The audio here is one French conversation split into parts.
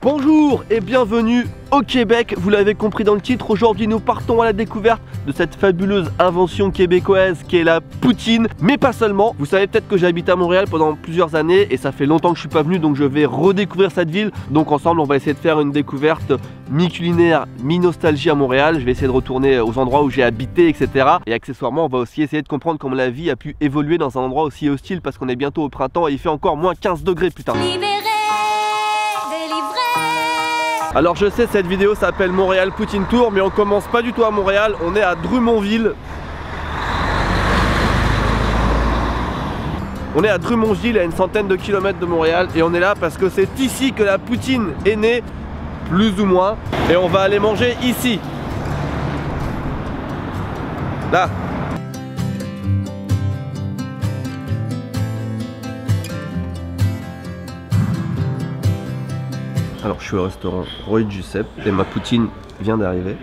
Bonjour et bienvenue au Québec, vous l'avez compris dans le titre, aujourd'hui nous partons à la découverte de cette fabuleuse invention québécoise qui est la poutine, mais pas seulement. Vous savez peut-être que j'ai habité à Montréal pendant plusieurs années et ça fait longtemps que je suis pas venu, donc je vais redécouvrir cette ville. Donc ensemble on va essayer de faire une découverte mi-culinaire, mi-nostalgie à Montréal. Je vais essayer de retourner aux endroits où j'ai habité, etc. Et accessoirement on va aussi essayer de comprendre comment la vie a pu évoluer dans un endroit aussi hostile, parce qu'on est bientôt au printemps et il fait encore moins 15 degrés, putain. Alors je sais, cette vidéo s'appelle Montréal Poutine Tour, mais on commence pas du tout à Montréal, on est à Drummondville. On est à Drummondville, à une centaine de kilomètres de Montréal, et on est là parce que c'est ici que la poutine est née, plus ou moins, et on va aller manger ici. Là. Alors je suis au restaurant Roy Giuseppe et ma poutine vient d'arriver.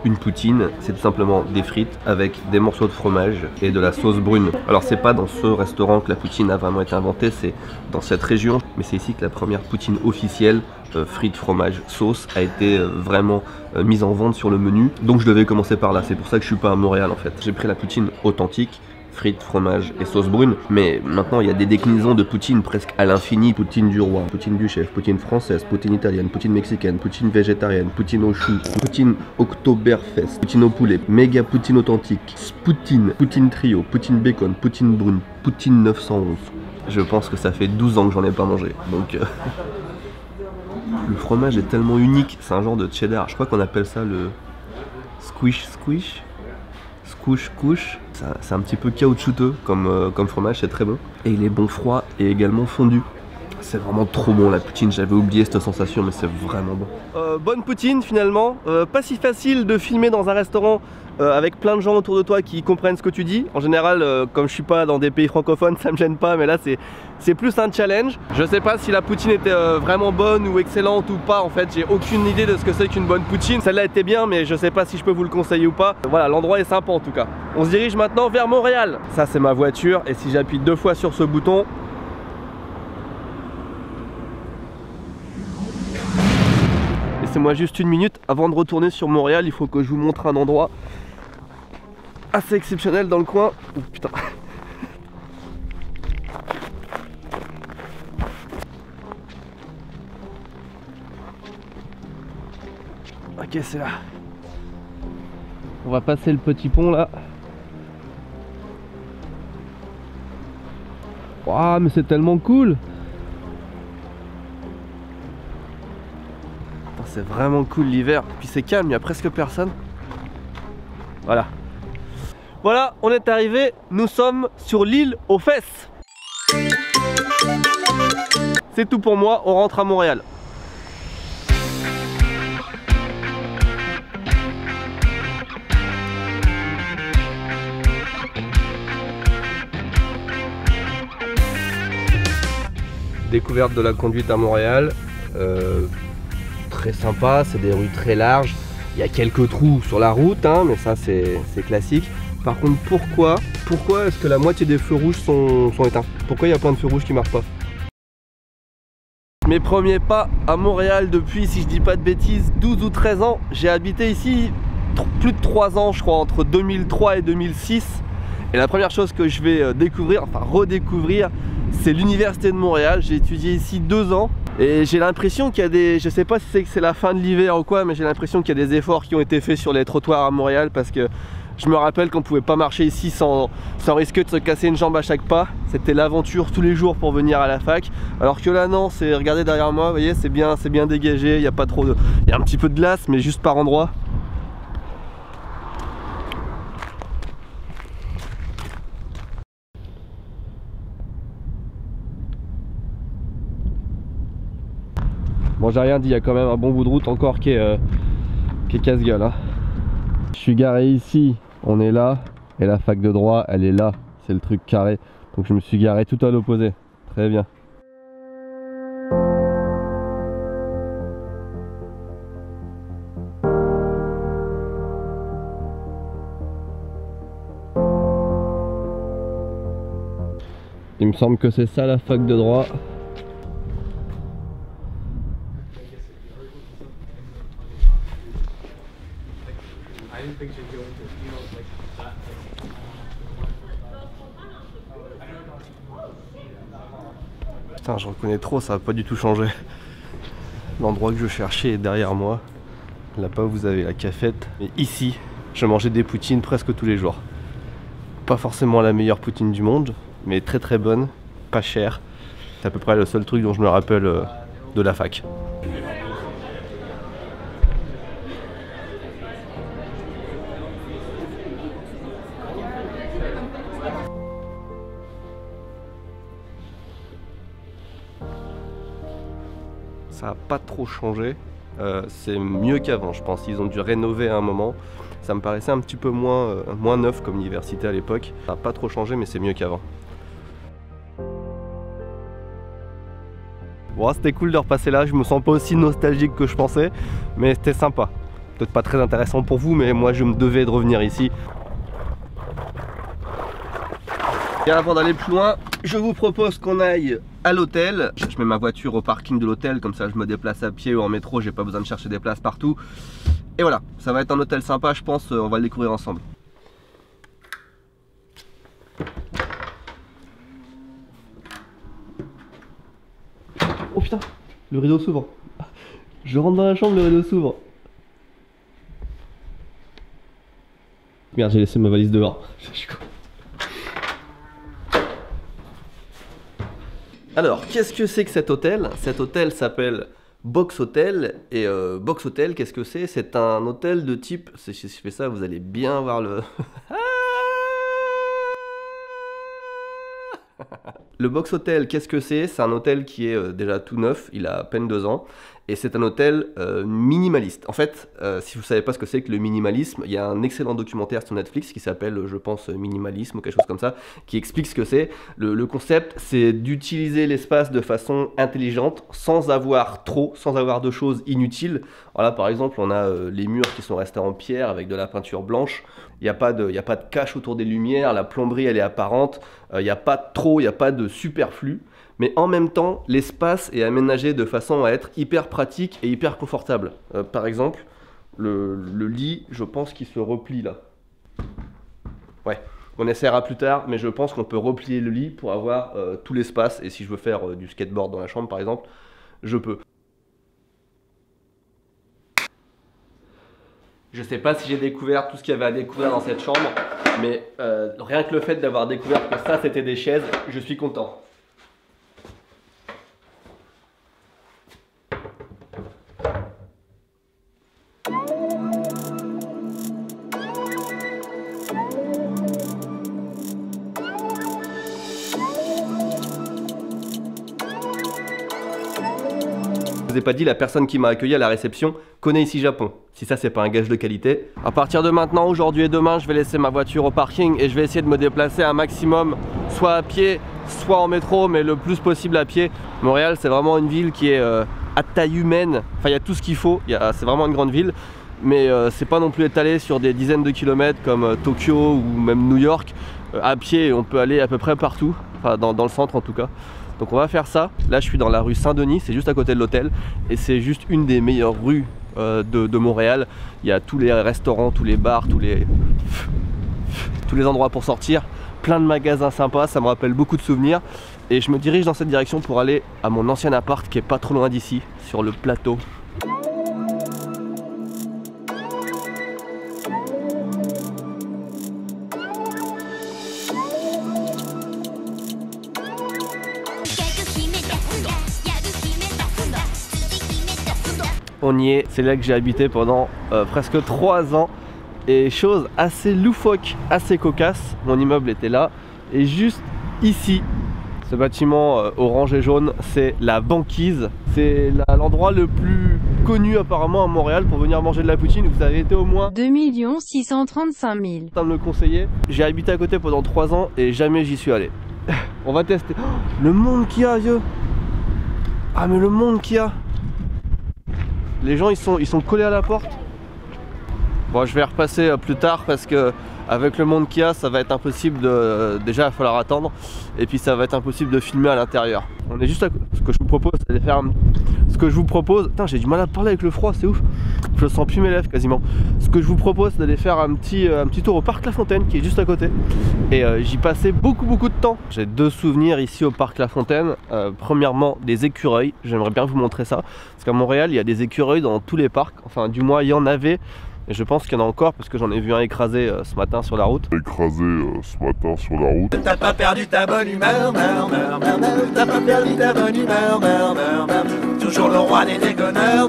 Une poutine, c'est tout simplement des frites avec des morceaux de fromage et de la sauce brune. Alors c'est pas dans ce restaurant que la poutine a vraiment été inventée, c'est dans cette région. Mais c'est ici que la première poutine officielle, frites, fromage, sauce, a été vraiment mise en vente sur le menu. Donc je devais commencer par là, c'est pour ça que je suis pas à Montréal en fait. J'ai pris la poutine authentique, frites, fromage et sauce brune, mais maintenant il y a des déclinaisons de poutine presque à l'infini. Poutine du roi, poutine du chef, poutine française, poutine italienne, poutine mexicaine, poutine végétarienne, poutine au chou, poutine Oktoberfest, poutine au poulet, méga poutine authentique, spoutine, poutine trio, poutine bacon, poutine brune, poutine 911. Je pense que ça fait 12 ans que j'en ai pas mangé, donc le fromage est tellement unique, c'est un genre de cheddar, je crois qu'on appelle ça le squish squish. Couche, c'est un petit peu caoutchouteux comme fromage, c'est très bon. Et il est bon froid et également fondu. C'est vraiment trop bon la poutine, j'avais oublié cette sensation, mais c'est vraiment bon. Bonne poutine finalement, pas si facile de filmer dans un restaurant avec plein de gens autour de toi qui comprennent ce que tu dis. En général, comme je suis pas dans des pays francophones, ça me gêne pas, mais là c'est plus un challenge. Je sais pas si la poutine était vraiment bonne ou excellente ou pas, en fait j'ai aucune idée de ce que c'est qu'une bonne poutine. Celle-là était bien, mais je sais pas si je peux vous le conseiller ou pas. Voilà, l'endroit est sympa en tout cas. On se dirige maintenant vers Montréal. Ça c'est ma voiture, et si j'appuie 2 fois sur ce bouton, laissez-moi juste une minute avant de retourner sur Montréal, il faut que je vous montre un endroit assez exceptionnel dans le coin. Oh putain. Ok, c'est là. On va passer le petit pont là. Waouh, mais c'est tellement cool. C'est vraiment cool l'hiver, puis c'est calme, il n'y a presque personne. Voilà. Voilà, on est arrivé, nous sommes sur l'île aux fesses. C'est tout pour moi, on rentre à Montréal. Découverte de la conduite à Montréal. Très sympa, c'est des rues très larges, il y a quelques trous sur la route, hein, mais ça c'est classique. Par contre, pourquoi est-ce que la moitié des feux rouges sont éteints? Pourquoi il y a plein de feux rouges qui marchent pas? Mes premiers pas à Montréal depuis, si je dis pas de bêtises, 12 ou 13 ans. J'ai habité ici plus de 3 ans, je crois, entre 2003 et 2006. Et la première chose que je vais découvrir, enfin redécouvrir, c'est l'université de Montréal. J'ai étudié ici 2 ans. Et j'ai l'impression qu'il y a des... Je sais pas si c'est la fin de l'hiver ou quoi, mais j'ai l'impression qu'il y a des efforts qui ont été faits sur les trottoirs à Montréal, parce que je me rappelle qu'on pouvait pas marcher ici sans risquer de se casser une jambe à chaque pas. C'était l'aventure tous les jours pour venir à la fac. Alors que là non, c'est, regardez derrière moi, vous voyez, c'est bien dégagé, il n'y a pas trop de... Il y a un petit peu de glace, mais juste par endroits. Bon, j'ai rien dit, il y a quand même un bon bout de route encore qui est casse-gueule, hein. Je suis garé ici, on est là, et la fac de droit, elle est là, c'est le truc carré. Donc je me suis garé tout à l'opposé. Très bien. Il me semble que c'est ça la fac de droit. Putain, je reconnais trop, ça va pas du tout changer. L'endroit que je cherchais est derrière moi. Là-bas, vous avez la cafette. Et ici, je mangeais des poutines presque tous les jours. Pas forcément la meilleure poutine du monde, mais très très bonne, pas chère. C'est à peu près le seul truc dont je me rappelle de la fac. Ça n'a pas trop changé, c'est mieux qu'avant je pense, ils ont dû rénover à un moment. Ça me paraissait un petit peu moins neuf comme université à l'époque. Ça n'a pas trop changé mais c'est mieux qu'avant. Bon, c'était cool de repasser là, je me sens pas aussi nostalgique que je pensais, mais c'était sympa. Peut-être pas très intéressant pour vous, mais moi je me devais de revenir ici. Et avant d'aller plus loin, je vous propose qu'on aille à l'hôtel. Je mets ma voiture au parking de l'hôtel, comme ça je me déplace à pied ou en métro, j'ai pas besoin de chercher des places partout. Et voilà, ça va être un hôtel sympa, je pense, on va le découvrir ensemble. Oh putain, le rideau s'ouvre. Je rentre dans la chambre, le rideau s'ouvre. Merde, j'ai laissé ma valise dehors. Je suis con. Alors, qu'est-ce que c'est que cet hôtel? Cet hôtel s'appelle Box Hotel. Et Box Hotel, qu'est-ce que c'est? C'est un hôtel de type... Si je fais ça, vous allez bien voir le... Le Box Hotel, qu'est-ce que c'est? C'est un hôtel qui est déjà tout neuf, il a à peine 2 ans. Et c'est un hôtel minimaliste. En fait, si vous ne savez pas ce que c'est que le minimalisme, il y a un excellent documentaire sur Netflix qui s'appelle, je pense, Minimalisme ou quelque chose comme ça, qui explique ce que c'est. Le concept, c'est d'utiliser l'espace de façon intelligente, sans avoir de choses inutiles. Voilà, par exemple, on a les murs qui sont restés en pierre avec de la peinture blanche. Il n'y a pas de cache autour des lumières, la plomberie, elle est apparente. Il n'y a pas de superflu. Mais en même temps, l'espace est aménagé de façon à être hyper pratique et hyper confortable. Par exemple, le lit, je pense qu'il se replie là. Ouais, on essaiera plus tard, mais je pense qu'on peut replier le lit pour avoir tout l'espace. Et si je veux faire du skateboard dans la chambre, par exemple, je peux. Je sais pas si j'ai découvert tout ce qu'il y avait à découvrir dans cette chambre, mais rien que le fait d'avoir découvert que ça, c'était des chaises, je suis content. Je vous ai pas dit, la personne qui m'a accueilli à la réception connaît ici Japon. Si ça, c'est pas un gage de qualité. À partir de maintenant, aujourd'hui et demain, je vais laisser ma voiture au parking et je vais essayer de me déplacer un maximum, soit à pied, soit en métro, mais le plus possible à pied. Montréal, c'est vraiment une ville qui est à taille humaine. Enfin, il y a tout ce qu'il faut. C'est vraiment une grande ville, mais c'est pas non plus étalé sur des dizaines de kilomètres comme Tokyo ou même New York. À pied, on peut aller à peu près partout, enfin dans le centre en tout cas. Donc on va faire ça. Là je suis dans la rue Saint-Denis, c'est juste à côté de l'hôtel. Et c'est juste une des meilleures rues de Montréal. Il y a tous les restaurants, tous les bars, tous les endroits pour sortir. Plein de magasins sympas, ça me rappelle beaucoup de souvenirs. Et je me dirige dans cette direction pour aller à mon ancien appart qui est pas trop loin d'ici, sur le plateau. On y est, c'est là que j'ai habité pendant presque 3 ans. Et chose assez loufoque, assez cocasse, mon immeuble était là. Et juste ici, ce bâtiment orange et jaune, c'est la banquise. C'est l'endroit le plus connu apparemment à Montréal pour venir manger de la poutine. Vous avez été au moins 2 635 000. de me le conseiller. J'ai habité à côté pendant 3 ans et jamais j'y suis allé. On va tester. Oh, le monde qu'il y a, vieux. Ah mais le monde qu'il y a. Les gens ils sont collés à la porte. Bon, je vais repasser plus tard parce que avec le monde qu'il y a, ça va être impossible de... Déjà il va falloir attendre. Et puis ça va être impossible de filmer à l'intérieur. On est juste à... Ce que je vous propose, c'est de faire Ce que je vous propose, putain j'ai du mal à parler avec le froid, c'est ouf. Je sens plus mes lèvres quasiment. Ce que je vous propose c'est d'aller faire un petit tour au parc La Fontaine qui est juste à côté. Et j'y passais beaucoup de temps. J'ai 2 souvenirs ici au parc La Fontaine. Premièrement des écureuils, j'aimerais bien vous montrer ça. Parce qu'à Montréal il y a des écureuils dans tous les parcs, enfin du moins il y en avait. Et je pense qu'il y en a encore parce que j'en ai vu un écrasé ce matin sur la route. T'as pas perdu ta bonne humeur, t'as pas perdu ta bonne humeur, toujours le roi des déconneurs,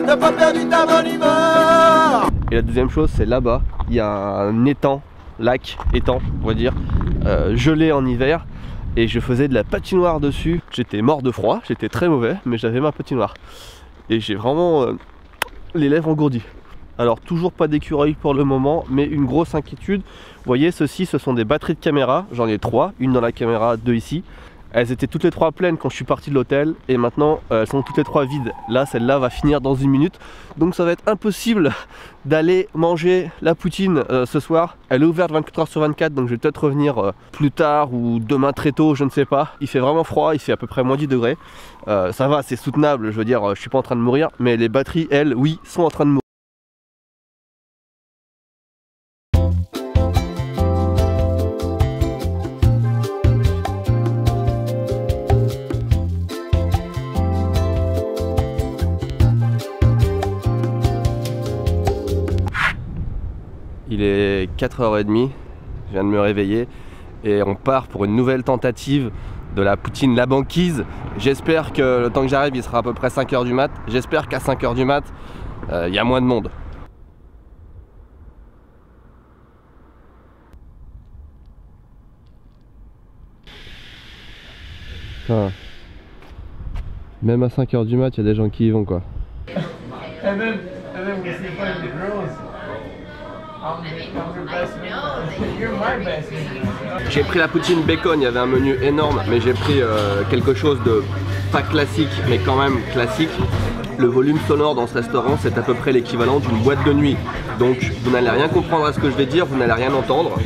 t'as pas perdu ta bonne humeur. Et la deuxième chose c'est là-bas, il y a un étang, lac, étang on va dire, gelé en hiver. Et je faisais de la patinoire dessus. J'étais mort de froid, j'étais très mauvais, mais j'avais ma patinoire. Et j'ai vraiment les lèvres engourdies. Alors toujours pas d'écureuil pour le moment, mais une grosse inquiétude. Vous voyez, ceci ce sont des batteries de caméra, j'en ai 3, une dans la caméra, 2 ici. Elles étaient toutes les 3 pleines quand je suis parti de l'hôtel et maintenant elles sont toutes les 3 vides. Là celle-là va finir dans 1 minute, donc ça va être impossible d'aller manger la poutine ce soir. Elle est ouverte 24 h sur 24, donc je vais peut-être revenir plus tard ou demain très tôt, je ne sais pas. Il fait vraiment froid, il fait à peu près moins 10 degrés. Ça va, c'est soutenable, je veux dire, je suis pas en train de mourir, mais les batteries, elles, oui, sont en train de mourir. Il est 4h30, je viens de me réveiller et on part pour une nouvelle tentative de la poutine La Banquise. J'espère que le temps que j'arrive il sera à peu près 5 h du mat. J'espère qu'à 5 h du mat il y a moins de monde. Enfin, même à 5 h du mat il y a des gens qui y vont quoi. J'ai pris la poutine bacon, il y avait un menu énorme, mais j'ai pris quelque chose de pas classique, mais quand même classique. Le volume sonore dans ce restaurant, c'est à peu près l'équivalent d'une boîte de nuit. Donc vous n'allez rien comprendre à ce que je vais dire, vous n'allez rien entendre.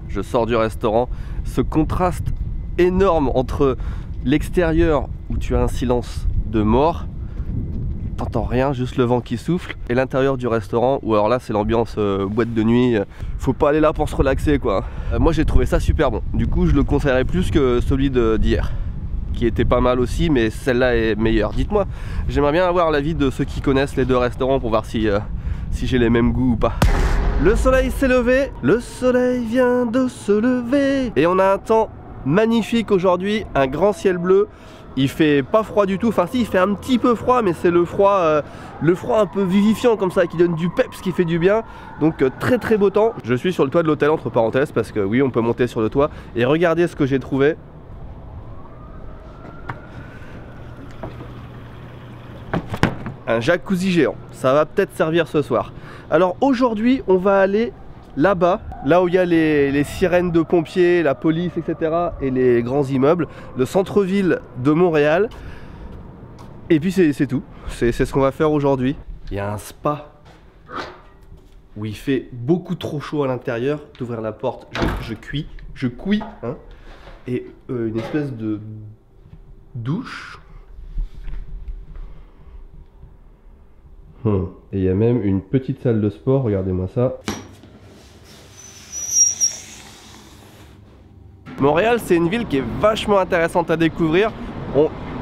Je sors du restaurant, ce contraste énorme entre l'extérieur où tu as un silence de mort, t'entends rien, juste le vent qui souffle, et l'intérieur du restaurant où alors là c'est l'ambiance boîte de nuit, faut pas aller là pour se relaxer quoi. Moi j'ai trouvé ça super bon, du coup je le conseillerais plus que celui d'hier, qui était pas mal aussi, mais celle-là est meilleure. Dites-moi, j'aimerais bien avoir l'avis de ceux qui connaissent les 2 restaurants pour voir si j'ai les mêmes goûts ou pas. Le soleil s'est levé, le soleil vient de se lever. Et on a un temps magnifique aujourd'hui, un grand ciel bleu. Il fait pas froid du tout, enfin si il fait un petit peu froid, mais c'est le froid un peu vivifiant comme ça, qui donne du peps, qui fait du bien. Donc très beau temps. Je suis sur le toit de l'hôtel entre parenthèses, parce que oui on peut monter sur le toit. Et regardez ce que j'ai trouvé. Un jacuzzi géant, ça va peut-être servir ce soir. Alors aujourd'hui on va aller là-bas, là où il y a les sirènes de pompiers, la police, etc. et les grands immeubles, le centre-ville de Montréal. Et puis c'est tout, c'est ce qu'on va faire aujourd'hui. Il y a un spa où il fait beaucoup trop chaud à l'intérieur, d'ouvrir la porte, je cuis, hein, et une espèce de douche. Et il y a même une petite salle de sport, regardez-moi ça. Montréal, c'est une ville qui est vachement intéressante à découvrir.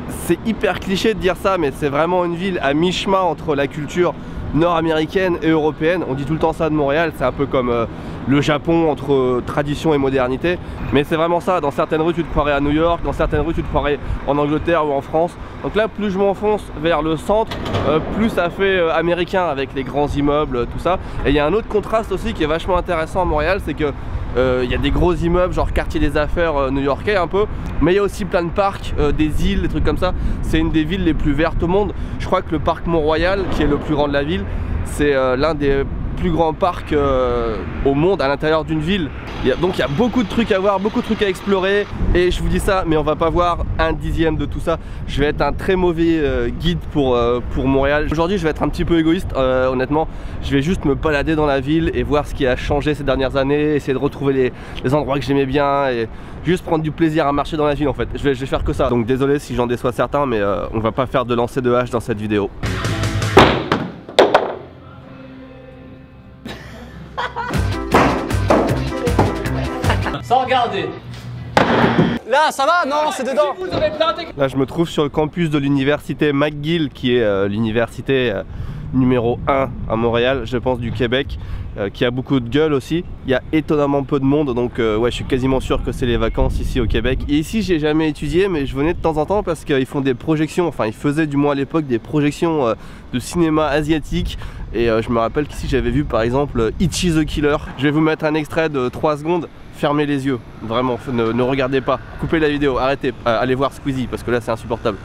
C'est hyper cliché de dire ça, mais c'est vraiment une ville à mi-chemin entre la culture nord-américaine et européenne. On dit tout le temps ça de Montréal, c'est un peu comme le Japon entre tradition et modernité. Mais c'est vraiment ça, dans certaines rues tu te croirais à New York, dans certaines rues tu te croirais en Angleterre ou en France. Donc là, plus je m'enfonce vers le centre, plus ça fait américain avec les grands immeubles, tout ça. Et il y a un autre contraste aussi qui est vachement intéressant à Montréal, c'est que il y a des gros immeubles genre quartier des affaires new-yorkais un peu, mais il y a aussi plein de parcs, des îles, des trucs comme ça. C'est une des villes les plus vertes au monde. Je crois que le parc Mont-Royal, qui est le plus grand de la ville, c'est l'un des plus grands parcs au monde à l'intérieur d'une ville. Donc il y a beaucoup de trucs à voir, beaucoup de trucs à explorer. Et je vous dis ça, mais on va pas voir un dixième de tout ça. Je vais être un très mauvais guide pour Montréal. Aujourd'hui je vais être un petit peu égoïste, honnêtement. Je vais juste me balader dans la ville et voir ce qui a changé ces dernières années, essayer de retrouver les endroits que j'aimais bien et juste prendre du plaisir à marcher dans la ville en fait. Je vais faire que ça. Donc désolé si j'en déçois certains, mais on va pas faire de lancer de hache dans cette vidéo. Sans regarder. Là, ça va? Non, c'est dedans. Là, je me trouve sur le campus de l'université McGill, qui est l'université numéro 1 à Montréal, je pense, du Québec, qui a beaucoup de gueule aussi. Il y a étonnamment peu de monde, donc ouais, je suis quasiment sûr que c'est les vacances ici au Québec. Et ici, j'ai jamais étudié, mais je venais de temps en temps parce qu'ils font des projections, enfin, ils faisaient du moins à l'époque des projections de cinéma asiatique. Et je me rappelle qu'ici, j'avais vu par exemple Ichi the Killer. Je vais vous mettre un extrait de 3 secondes. Fermez les yeux, vraiment, ne regardez pas. Coupez la vidéo, arrêtez, allez voir Squeezie parce que là c'est insupportable.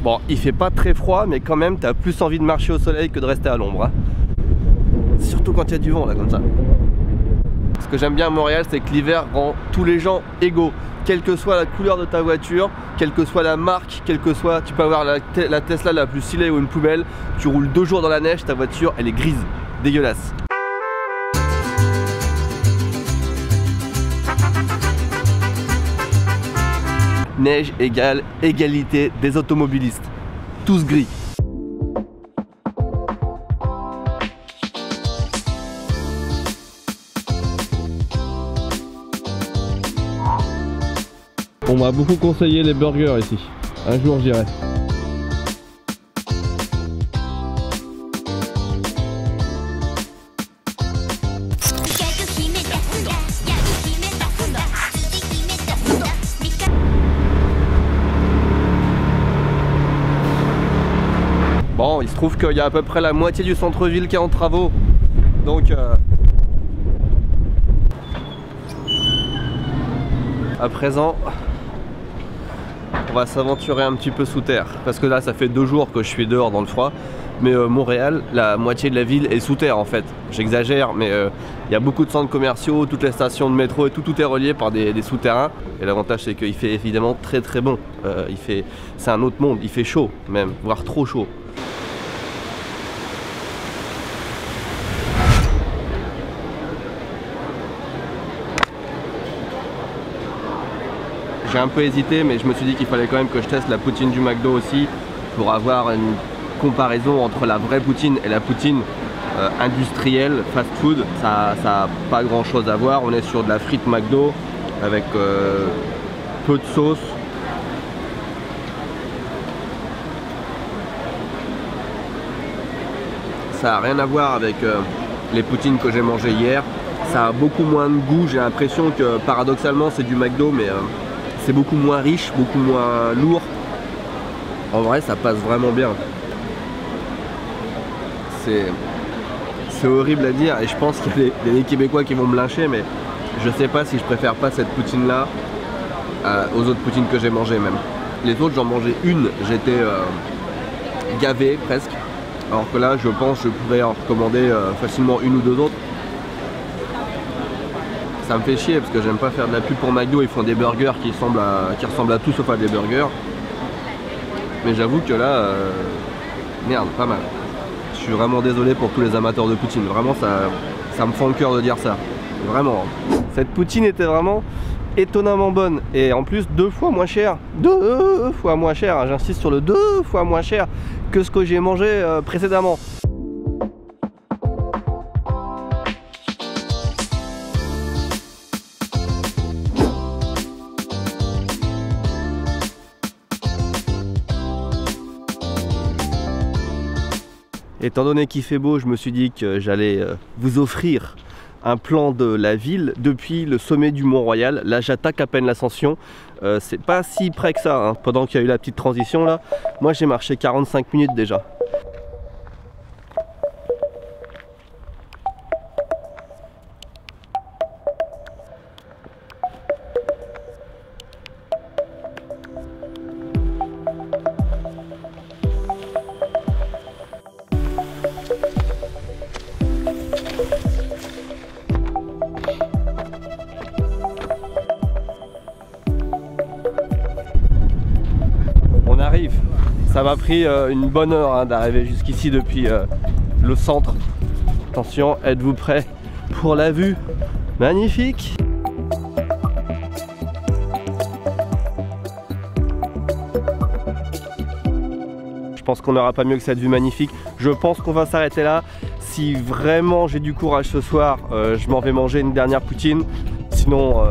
Bon, il fait pas très froid, mais quand même, t'as plus envie de marcher au soleil que de rester à l'ombre. Hein. Surtout quand il y a du vent là, comme ça. Ce que j'aime bien à Montréal, c'est que l'hiver rend tous les gens égaux. Quelle que soit la couleur de ta voiture, quelle que soit la marque, quelle que soit, tu peux avoir la Tesla la plus stylée ou une poubelle, tu roules 2 jours dans la neige, ta voiture elle est grise, dégueulasse. Neige égale égalité des automobilistes, tous gris. On m'a beaucoup conseillé les burgers ici. Un jour j'irai. Bon, il se trouve qu'il y a à peu près la moitié du centre-ville qui est en travaux. Donc à présent, on va s'aventurer un petit peu sous terre parce que là ça fait 2 jours que je suis dehors dans le froid, mais Montréal, la moitié de la ville est sous terre en fait. J'exagère, mais il y a beaucoup de centres commerciaux, toutes les stations de métro et tout est relié par des souterrains. Et l'avantage c'est qu'il fait évidemment très bon. C'est un autre monde, il fait chaud même, voire trop chaud. J'ai un peu hésité, mais je me suis dit qu'il fallait quand même que je teste la poutine du McDo aussi pour avoir une comparaison entre la vraie poutine et la poutine industrielle, fast food. Ça n'a pas grand chose à voir. On est sur de la frite McDo avec peu de sauce. Ça n'a rien à voir avec les poutines que j'ai mangées hier. Ça a beaucoup moins de goût. J'ai l'impression que paradoxalement c'est du McDo, mais c'est beaucoup moins riche, beaucoup moins lourd. En vrai, ça passe vraiment bien. C'est horrible à dire et je pense qu'il y a des Québécois qui vont me lyncher, mais je sais pas si je préfère pas cette poutine là aux autres poutines que j'ai mangées même. Les autres, j'en mangeais une, j'étais gavé presque. Alors que là, je pense que je pourrais en recommander facilement 1 ou 2 autres. Ça me fait chier parce que j'aime pas faire de la pub pour McDo, ils font des burgers qui ressemblent à tout sauf à des burgers. Mais j'avoue que là, merde, pas mal. Je suis vraiment désolé pour tous les amateurs de poutine, vraiment ça me fend le cœur de dire ça. Vraiment. Cette poutine était vraiment étonnamment bonne et en plus 2 fois moins cher. 2 fois moins cher, hein, j'insiste sur le 2 fois moins cher que ce que j'ai mangé précédemment. Étant donné qu'il fait beau, je me suis dit que j'allais vous offrir un plan de la ville depuis le sommet du Mont-Royal. Là, j'attaque à peine l'ascension. C'est pas si près que ça, hein. Pendant qu'il y a eu la petite transition là, moi j'ai marché 45 minutes déjà. Ça m'a pris une bonne heure hein, d'arriver jusqu'ici depuis le centre. Attention, êtes-vous prêts pour la vue magnifique? Je pense qu'on n'aura pas mieux que cette vue magnifique. Je pense qu'on va s'arrêter là. Si vraiment j'ai du courage ce soir, je m'en vais manger une dernière poutine. Sinon,